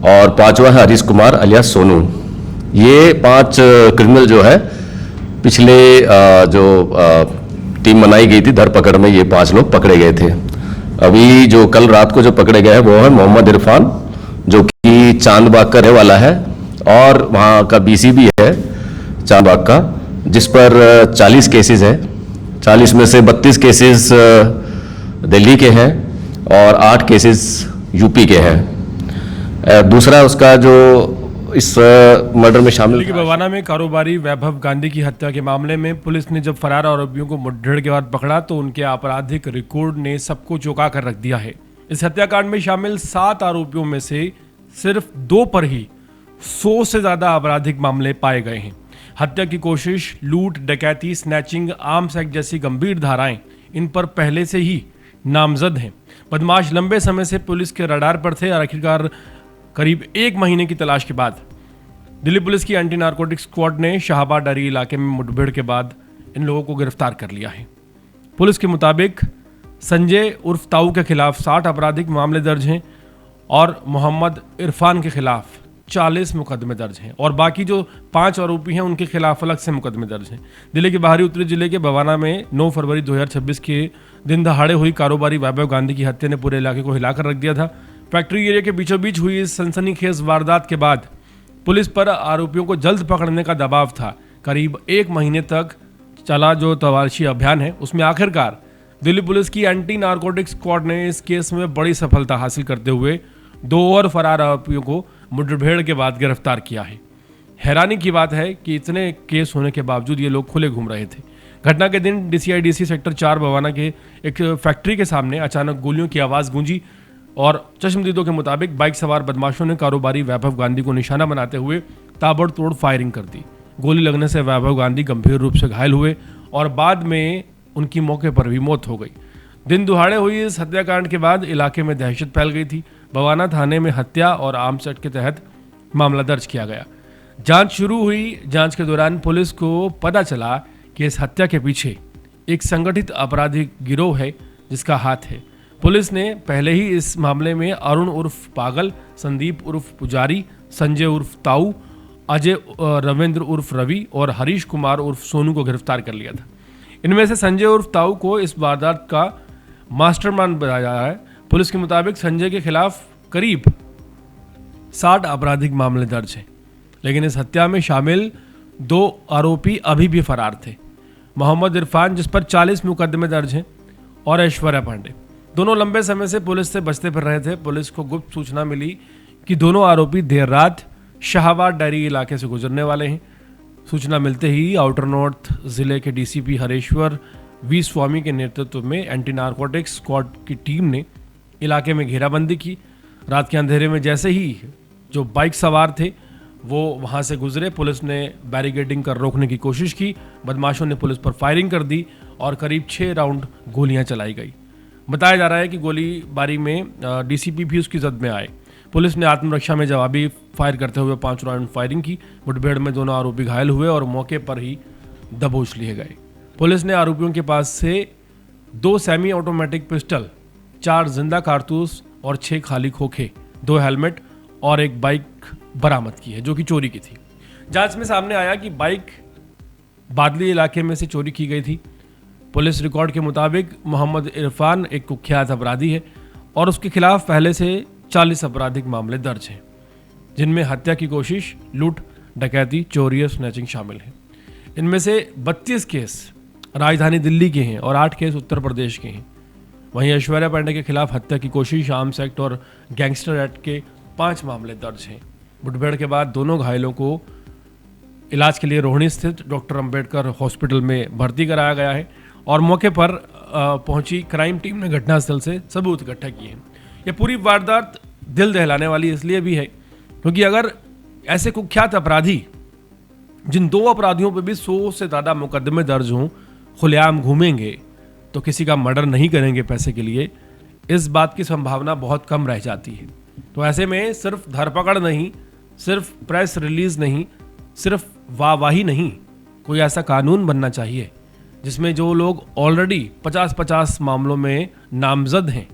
और पांचवा है हरीश कुमार अलियास सोनू। ये 5 क्रिमिनल जो है पिछले जो टीम बनाई गई थी धरपकड़ में, ये 5 लोग पकड़े गए थे। अभी जो कल रात को जो पकड़े गए हैं वो है मोहम्मद इरफान, जो कि चांदबाग का रहने वाला है और वहाँ का बीसी भी है चांदबाग का, जिस पर 40 केसेस है। 40 में से 32 केसेस दिल्ली के हैं और 8 केसेस यूपी के हैं। दूसरा उसका जो इस मर्डर में शामिल दिल्ली के बवाना में कारोबारी वैभव गांधी की हत्या के मामले में पुलिस ने जब फरार आरोपियों को मुठभेड़ के बाद पकड़ा तो उनके आपराधिक रिकॉर्ड ने सबको चौंका कर रख दिया है। इस हत्याकांड में शामिल 7 आरोपियों में से सिर्फ 2 पर ही 100 से ज्यादा आपराधिक मामले पाए गए हैं। हत्या की कोशिश, लूट, डकैती, स्नैचिंग, आर्म्स एक्ट जैसी गंभीर धाराएं इन पर पहले से ही नामजद हैं। बदमाश लंबे समय से पुलिस के रडार पर थे और आखिरकार करीब 1 महीने की तलाश के बाद दिल्ली पुलिस की एंटी नारकोटिक्स स्क्वाड ने शाहबाद डरी इलाके में मुठभेड़ के बाद इन लोगों को गिरफ्तार कर लिया है। पुलिस के मुताबिक संजय उर्फ ताऊ के खिलाफ 60 आपराधिक मामले दर्ज हैं और मोहम्मद इरफान के खिलाफ 40 मुकदमे दर्ज हैं और बाकी जो 5 आरोपी हैं उनके खिलाफ अलग से मुकदमे दर्ज हैं। दिल्ली के बाहरी उत्तरी जिले के बवाना में 9 फरवरी 2026 के दिन दहाड़े हुई कारोबारी वैभव गांधी की हत्या ने पूरे इलाके को हिलाकर रख दिया था। फैक्ट्री एरिया के बीचों बीच हुई इस सनसनीखेज वारदात के बाद पुलिस पर आरोपियों को जल्द पकड़ने का दबाव था। करीब 1 महीने तक चला जो तलाशी अभियान है उसमें आखिरकार दिल्ली पुलिस की एंटी नारकोटिक्स स्क्वाड ने इस केस में बड़ी सफलता हासिल करते हुए 2 और फरार आरोपियों को मुठभेड़ के बाद गिरफ्तार किया है। हैरानी की बात है कि इतने केस होने के बावजूद ये लोग खुले घूम रहे थे। घटना के दिन DCIDC सेक्टर 4 बवाना के एक फैक्ट्री के सामने अचानक गोलियों की आवाज़ गूंजी और चश्मदीदों के मुताबिक बाइक सवार बदमाशों ने कारोबारी वैभव गांधी को निशाना बनाते हुए ताबड़तोड़ फायरिंग कर दी। गोली लगने से वैभव गांधी गंभीर रूप से घायल हुए और बाद में उनकी मौके पर भी मौत हो गई। दिन दुहाड़े हुई इस हत्याकांड के बाद इलाके में दहशत फैल गई थी। बवाना थाने में हत्या और आर्म्स एक्ट के तहत मामला दर्ज किया गया। जांच शुरू हुई। जांच के दौरान पुलिस को पता चला कि इस हत्या के पीछे एक संगठित आपराधिक गिरोह है जिसका हाथ है। पुलिस ने पहले ही इस मामले में अरुण उर्फ पागल, संदीप उर्फ पुजारी, संजय उर्फ ताऊ, अजय रविंद्र उर्फ रवि और हरीश कुमार उर्फ सोनू को गिरफ्तार कर लिया था। इनमें से संजय उर्फ ताऊ को इस वारदात का मास्टरमाइंड बताया जा रहा है। पुलिस के मुताबिक संजय के खिलाफ करीब 60 आपराधिक मामले दर्ज हैं, लेकिन इस हत्या में शामिल 2 आरोपी अभी भी फरार थे। मोहम्मद इरफान, जिस पर 40 मुकदमे दर्ज हैं, और ऐश्वर्या पांडे, दोनों लंबे समय से पुलिस से बचते फिर रहे थे। पुलिस को गुप्त सूचना मिली कि दोनों आरोपी देर रात शाहबाद डैरी इलाके से गुजरने वाले हैं। सूचना मिलते ही आउटर नॉर्थ जिले के DCP हरेश्वर वी स्वामी के नेतृत्व में एंटी नारकोटिक्स स्क्वाड की टीम ने इलाके में घेराबंदी की। रात के अंधेरे में जैसे ही जो बाइक सवार थे वो वहां से गुजरे, पुलिस ने बैरिकेडिंग कर रोकने की कोशिश की। बदमाशों ने पुलिस पर फायरिंग कर दी और करीब 6 राउंड गोलियां चलाई गई। बताया जा रहा है कि गोलीबारी में DCP भी उसकी जद में आए। पुलिस ने आत्मरक्षा में जवाबी फायर करते हुए 5 राउंड फायरिंग की। मुठभेड़ में दोनों आरोपी घायल हुए और मौके पर ही दबोच लिए गए। पुलिस ने आरोपियों के पास से 2 सेमी ऑटोमेटिक पिस्टल, 4 जिंदा कारतूस और 6 खाली खोखे, 2 हेलमेट और 1 बाइक बरामद की है जो कि चोरी की थी। जांच में सामने आया कि बाइक बादली इलाके में से चोरी की गई थी। पुलिस रिकॉर्ड के मुताबिक मोहम्मद इरफान एक कुख्यात अपराधी है और उसके खिलाफ पहले से 40 आपराधिक मामले दर्ज हैं, जिनमें हत्या की कोशिश, लूट, डकैती, चोरी और स्नैचिंग शामिल है। इनमें से 32 केस राजधानी दिल्ली के हैं और 8 केस उत्तर प्रदेश के हैं। वहीं ऐश्वर्या पांडे के खिलाफ हत्या की कोशिश, आर्म्स एक्ट और गैंगस्टर एक्ट के 5 मामले दर्ज हैं। मुठभेड़ के बाद दोनों घायलों को इलाज के लिए रोहिणी स्थित डॉक्टर अंबेडकर हॉस्पिटल में भर्ती कराया गया है और मौके पर पहुंची क्राइम टीम ने घटनास्थल से सबूत इकट्ठा किए हैं। यह पूरी वारदात दिल दहलाने वाली इसलिए भी है क्योंकि अगर ऐसे कुख्यात अपराधी, जिन 2 अपराधियों पर भी 100 से ज़्यादा मुकदमे दर्ज हों, खुलेआम घूमेंगे तो किसी का मर्डर नहीं करेंगे पैसे के लिए, इस बात की संभावना बहुत कम रह जाती है। तो ऐसे में सिर्फ धरपकड़ नहीं, सिर्फ प्रेस रिलीज नहीं, सिर्फ वाहवाही नहीं, कोई ऐसा कानून बनना चाहिए जिसमें जो लोग ऑलरेडी 50-50 मामलों में नामजद हैं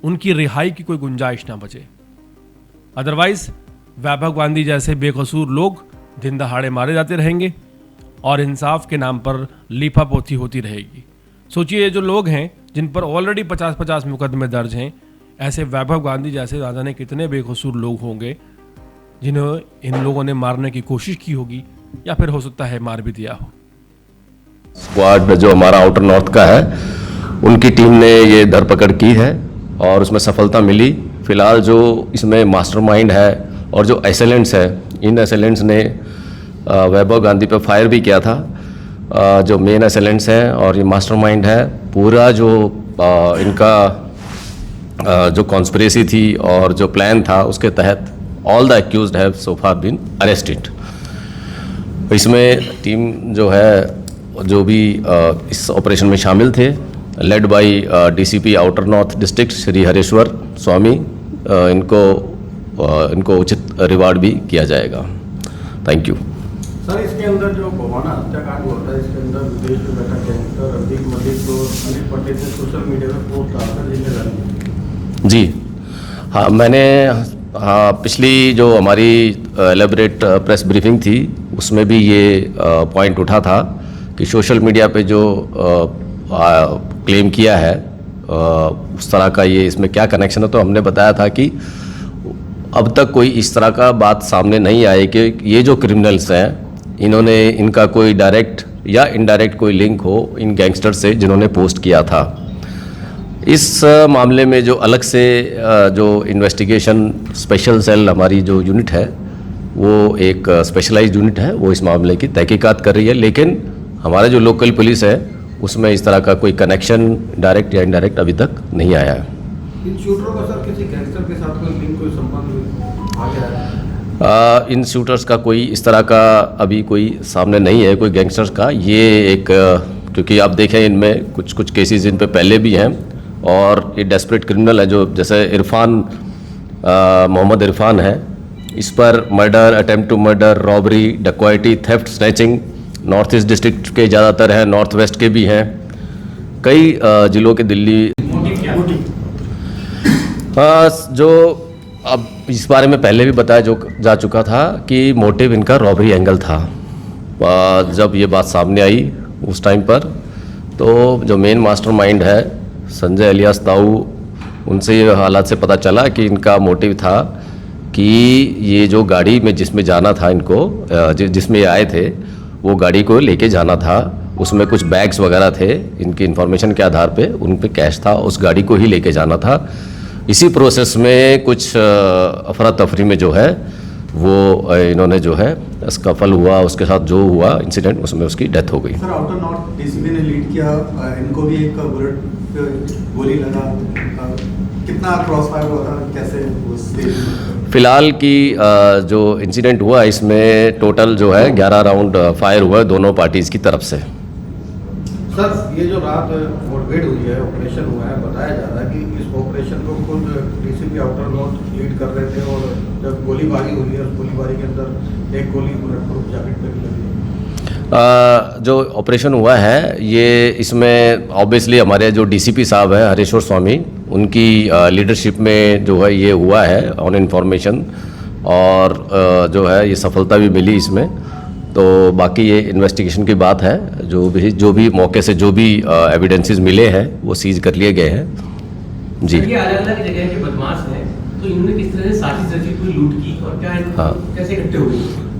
उनकी रिहाई की कोई गुंजाइश ना बचे। अदरवाइज वैभव गांधी जैसे बेकसूर लोग दिन दहाड़े मारे जाते रहेंगे और इंसाफ के नाम पर लीपापोती होती रहेगी। सोचिए, ये जो लोग हैं जिन पर ऑलरेडी 50-50 मुकदमे दर्ज हैं, ऐसे वैभव गांधी जैसे ना जाने कितने बेकसूर लोग होंगे जिन्हें इन लोगों ने मारने की कोशिश की होगी या फिर हो सकता है मार भी दिया हो। स्क्वाड जो हमारा आउटर नॉर्थ का है, उनकी टीम ने ये धरपकड़ की है और उसमें सफलता मिली। फिलहाल जो इसमें मास्टरमाइंड है और जो एसेलेंट्स है, इन एसेलेंट्स ने वैभव गांधी पे फायर भी किया था। जो मेन एसेलेंट्स हैं और ये मास्टरमाइंड है, पूरा जो इनका जो कॉन्स्पिरेसी थी और जो प्लान था, उसके तहत all the accused have so far been arrested. इसमें टीम जो है, जो भी इस ऑपरेशन में शामिल थे, led by DCP outer north district Shri Hareshwar Swami, इनको उचित रिवार्ड भी किया जाएगा। Thank you. सर, इसके अंदर जो गोवाना हत्याकांड होता है, इसके अंदर विदेश में बैठा गैंगस्टर रंदीप मलिक को अनिल पटेल ने सोशल मीडिया पर पोस्ट डालकर जिम्मेदारी। जी हाँ, मैंने पिछली जो हमारी एलेबरेट प्रेस ब्रीफिंग थी, उसमें भी ये पॉइंट उठा था कि सोशल मीडिया पे जो क्लेम किया है उस तरह का ये इसमें क्या कनेक्शन है। तो हमने बताया था कि अब तक कोई इस तरह का बात सामने नहीं आई कि ये जो क्रिमिनल्स हैं, इनका कोई डायरेक्ट या इनडायरेक्ट कोई लिंक हो इन गैंगस्टर से जिन्होंने पोस्ट किया था। इस मामले में जो अलग से जो इन्वेस्टिगेशन स्पेशल सेल हमारी जो यूनिट है, वो एक स्पेशलाइज्ड यूनिट है, वो इस मामले की तहकीकात कर रही है। लेकिन हमारा जो लोकल पुलिस है, उसमें इस तरह का कोई कनेक्शन डायरेक्ट या इनडायरेक्ट अभी तक नहीं आया है। इन शूटरों का सर किसी गैंगस्टर के साथ कोई लिंक, कोई संबंध आ गया है? इन शूटर्स का कोई इस तरह का अभी कोई सामने नहीं है, कोई गैंगस्टर्स का। ये एक क्योंकि आप देखें इनमें कुछ केसेस इन पे पहले भी हैं और ये डेस्परेट क्रिमिनल है, जो जैसे इरफान, मोहम्मद इरफान है, इस पर murder, attempt to murder, robbery, dacoity, theft, snatching north east district के ज़्यादातर हैं, नॉर्थ वेस्ट के भी हैं, कई जिलों के दिल्ली। जो अब इस बारे में पहले भी बताया जा चुका था कि मोटिव इनका रॉबरी एंगल था। जब ये बात सामने आई उस टाइम पर, तो जो मेन मास्टरमाइंड है संजय अलियास ताऊ, उनसे ये हालात से पता चला कि इनका मोटिव था कि ये जो गाड़ी में जिसमें जाना था इनको, जिसमें ये आए थे, वो गाड़ी को लेके जाना था। उसमें कुछ बैग्स वगैरह थे, इनकी इन्फॉर्मेशन के आधार पे उन पे कैश था, उस गाड़ी को ही लेके जाना था। इसी प्रोसेस में कुछ अफरा तफरी में जो है वो इन्होंने जो है स्कफल हुआ, उसके साथ जो हुआ इंसिडेंट, उसमें उसकी डेथ हो गई। सर, आउटर नॉर्थ डीसीपी ने लीड किया, इनको भी एक बुलेट गोली लगा, कितना क्रॉस फायर हुआ था, कैसे? फिलहाल की जो इंसिडेंट हुआ, इसमें टोटल जो है 11 राउंड फायर हुआ दोनों पार्टीज़ की तरफ से। सर, ये जो रात मुठभेड़ हुई है, ऑपरेशन हुआ है, बताया जा रहा है कि इस ऑपरेशन को खुद डीसीपी आउटर नॉर्थ लीड कर रहे थे और जब गोलीबारी हुई है, उस गोलीबारी के अंदर एक गोली बुलेट प्रूफ जैकेट पे भी लगी है। जो ऑपरेशन हुआ है, ये इसमें ऑब्वियसली हमारे जो डीसीपी साहब हैं हरेश्वर स्वामी, उनकी लीडरशिप में जो है ये हुआ है ऑन इन्फॉर्मेशन, और जो है ये सफलता भी मिली इसमें। तो बाकी ये इन्वेस्टिगेशन की बात है, जो भी मौके से जो भी एविडेंसेस मिले हैं वो सीज कर लिए गए हैं। जी, ये अलग-अलग जगह के बदमाश हैं, तो इन्होंने किस तरह से साजिश रची, कोई लूट की और क्या कैसे इकट्ठे हुए?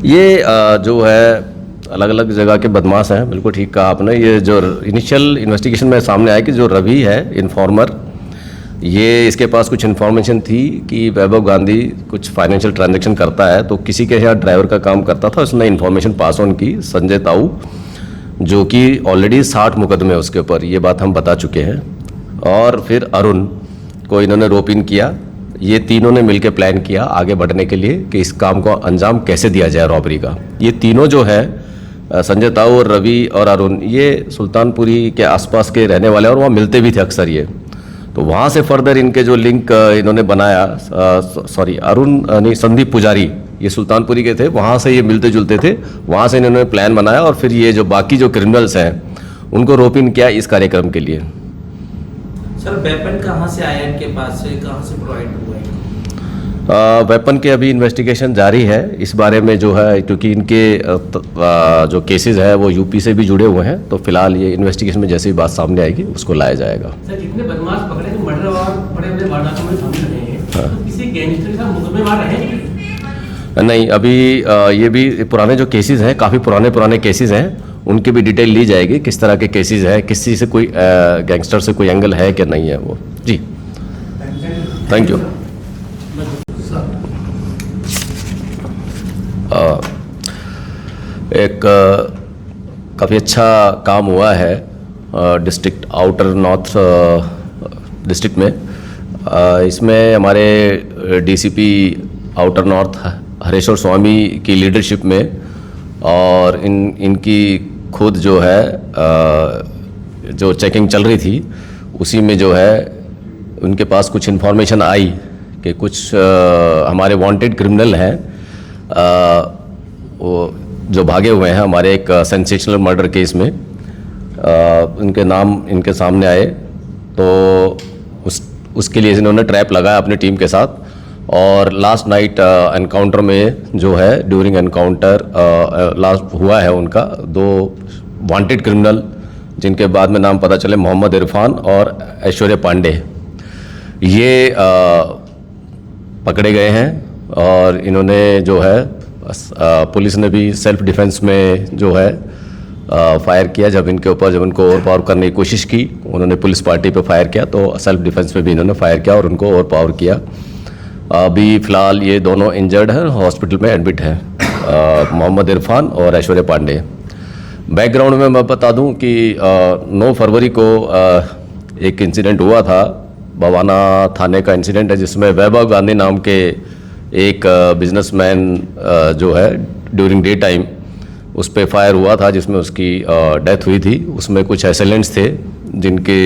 ये जो है अलग अलग जगह के बदमाश हैं, बिल्कुल ठीक कहा आपने। ये जो इनिशियल इन्वेस्टिगेशन में सामने आया कि जो रवि है इन्फॉर्मर, ये इसके पास कुछ इन्फॉर्मेशन थी कि वैभव गांधी कुछ फाइनेंशियल ट्रांजैक्शन करता है, तो किसी के यहाँ ड्राइवर का काम करता था, उसने इन्फॉर्मेशन पास ऑन की संजय ताऊ, जो कि ऑलरेडी 60 मुकदमे उसके ऊपर, ये बात हम बता चुके हैं। और फिर अरुण को इन्होंने रोप इन किया। ये तीनों ने मिलकर प्लान किया आगे बढ़ने के लिए कि इस काम को अंजाम कैसे दिया जाए रॉबरी का। ये तीनों जो है संजय ताऊ और रवि और अरुण, ये सुल्तानपुरी के आसपास के रहने वाले और वहाँ मिलते भी थे अक्सर ये। तो वहाँ से फर्दर इनके जो लिंक इन्होंने बनाया, अरुण नहीं, संदीप पुजारी, ये सुल्तानपुरी के थे, वहाँ से ये मिलते जुलते थे, वहाँ से इन्होंने प्लान बनाया और फिर ये जो बाकी जो क्रिमिनल्स हैं उनको रोप इन किया इस कार्यक्रम के लिए। सर, वेपन कहाँ से आया इनके पास से, कहाँ से प्रोवाइड हुआ है? वेपन के अभी इन्वेस्टिगेशन जारी है इस बारे में जो है, क्योंकि इनके जो केसेस है वो यूपी से भी जुड़े हुए हैं, तो फिलहाल ये इन्वेस्टिगेशन में जैसी बात सामने आएगी उसको लाया जाएगा। सर, जितने बदमाश पकड़े तो मर्डर और बड़े-बड़े वारदातों में शामिल रहे हैं, तो किसी गैंगस्टर के साथ मुकदमेदार रहे हैं? नहीं, अभी ये भी पुराने जो केसेस हैं, काफ़ी पुराने केसेस हैं, उनकी भी डिटेल ली जाएगी, किस तरह के केसेस हैं, किसी से कोई गैंगस्टर से कोई एंगल है कि नहीं है वो। जी, थैंक यू। एक काफ़ी अच्छा काम हुआ है डिस्ट्रिक्ट आउटर नॉर्थ डिस्ट्रिक्ट में। इसमें हमारे डीसीपी आउटर नॉर्थ हरेश्वर स्वामी की लीडरशिप में और इनकी खुद जो है जो चेकिंग चल रही थी, उसी में जो है उनके पास कुछ इन्फॉर्मेशन आई कि कुछ हमारे वांटेड क्रिमिनल हैं, वो जो भागे हुए हैं हमारे एक सेंसेशनल मर्डर केस में। उनके नाम इनके सामने आए, तो उसके लिए इन्होंने ट्रैप लगाया अपनी टीम के साथ, और लास्ट नाइट एनकाउंटर में जो है, ड्यूरिंग एनकाउंटर लास्ट हुआ है उनका 2 वांटेड क्रिमिनल, जिनके बाद में नाम पता चले मोहम्मद इरफान और ऐश्वर्या पांडे, ये पकड़े गए हैं। और इन्होंने जो है पुलिस ने भी सेल्फ डिफेंस में जो है फायर किया, जब उनको ओवरपावर करने की कोशिश की, उन्होंने पुलिस पार्टी पे फायर किया, तो सेल्फ डिफेंस में भी इन्होंने फायर किया और उनको ओवरपावर किया। अभी फ़िलहाल ये दोनों इंजर्ड हैं, हॉस्पिटल में एडमिट हैं, मोहम्मद इरफान और ऐश्वर्या पांडे। बैकग्राउंड में मैं बता दूं कि 9 फरवरी को एक इंसिडेंट हुआ था, बवाना थाने का इंसिडेंट है, जिसमें वैभव गांधी नाम के एक बिजनेसमैन जो है ड्यूरिंग डे टाइम उस पर फायर हुआ था, जिसमें उसकी डेथ हुई थी। उसमें कुछ एसेलेंट्स थे जिनके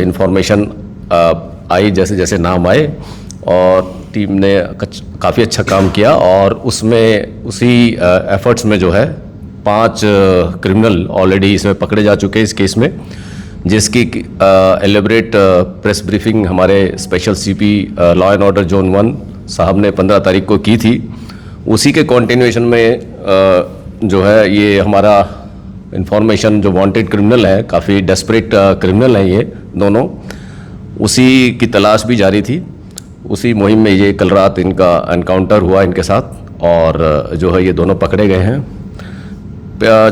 इंफॉर्मेशन आई जैसे जैसे नाम आए, और टीम ने काफ़ी अच्छा काम किया, और उसमें उसी एफर्ट्स में जो है 5 क्रिमिनल ऑलरेडी इसमें पकड़े जा चुके हैं इस केस में, जिसकी एलिबरेट प्रेस ब्रीफिंग हमारे special CP law and order zone 1 साहब ने 15 तारीख को की थी। उसी के कंटिन्यूएशन में जो है ये हमारा इंफॉर्मेशन, जो वांटेड क्रिमिनल है, काफ़ी डेस्परेट क्रिमिनल हैं ये दोनों, उसी की तलाश भी जारी थी। उसी मुहिम में ये कल रात इनका एनकाउंटर हुआ इनके साथ, और जो है ये दोनों पकड़े गए हैं।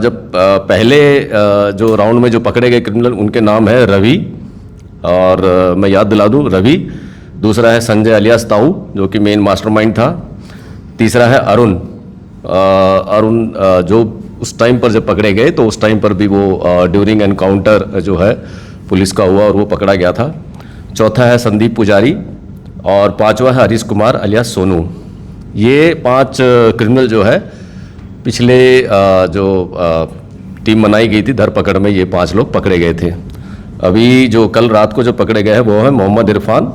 जब पहले जो राउंड में जो पकड़े गए क्रिमिनल, उनके नाम है रवि, और मैं याद दिला दूं, रवि। दूसरा है संजय अलियास ताऊ, जो कि मेन मास्टरमाइंड था। तीसरा है अरुण। जो उस टाइम पर जब पकड़े गए, तो उस टाइम पर भी वो ड्यूरिंग एनकाउंटर जो है पुलिस का हुआ और वो पकड़ा गया था। चौथा है संदीप पुजारी, और 5वां है हरीश कुमार अलियास सोनू। ये 5 क्रिमिनल जो है पिछले जो टीम बनाई गई थी धरपकड़ में, ये 5 लोग पकड़े गए थे। अभी जो कल रात को जो पकड़े गए हैं वो है मोहम्मद इरफान,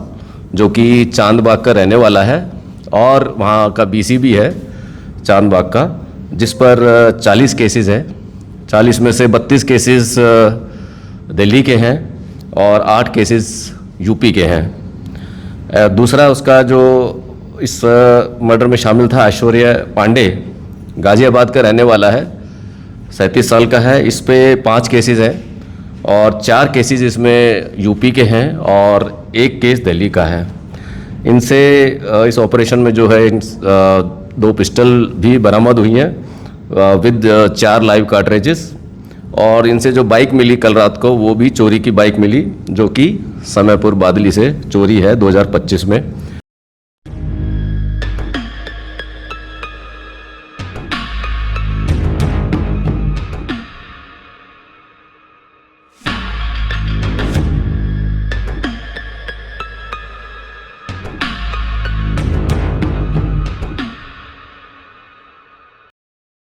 जो कि चांदबाग का रहने वाला है और वहाँ का बीसी भी है चांदबाग का, जिस पर 40 केसेस हैं। 40 में से 32 केसेस दिल्ली के हैं और 8 केसेस यूपी के हैं। दूसरा उसका जो इस मर्डर में शामिल था, ऐश्वर्या पांडे, गाजियाबाद का रहने वाला है, 37 साल का है। इस पे 5 केसेस हैं और 4 केसेस इसमें यूपी के हैं और 1 केस दिल्ली का है। इनसे इस ऑपरेशन में जो है 2 पिस्टल भी बरामद हुई हैं विद 4 लाइव कार्ट्रिजेस, और इनसे जो बाइक मिली कल रात को, वो भी चोरी की बाइक मिली, जो कि समयपुर बादली से चोरी है 2025 में।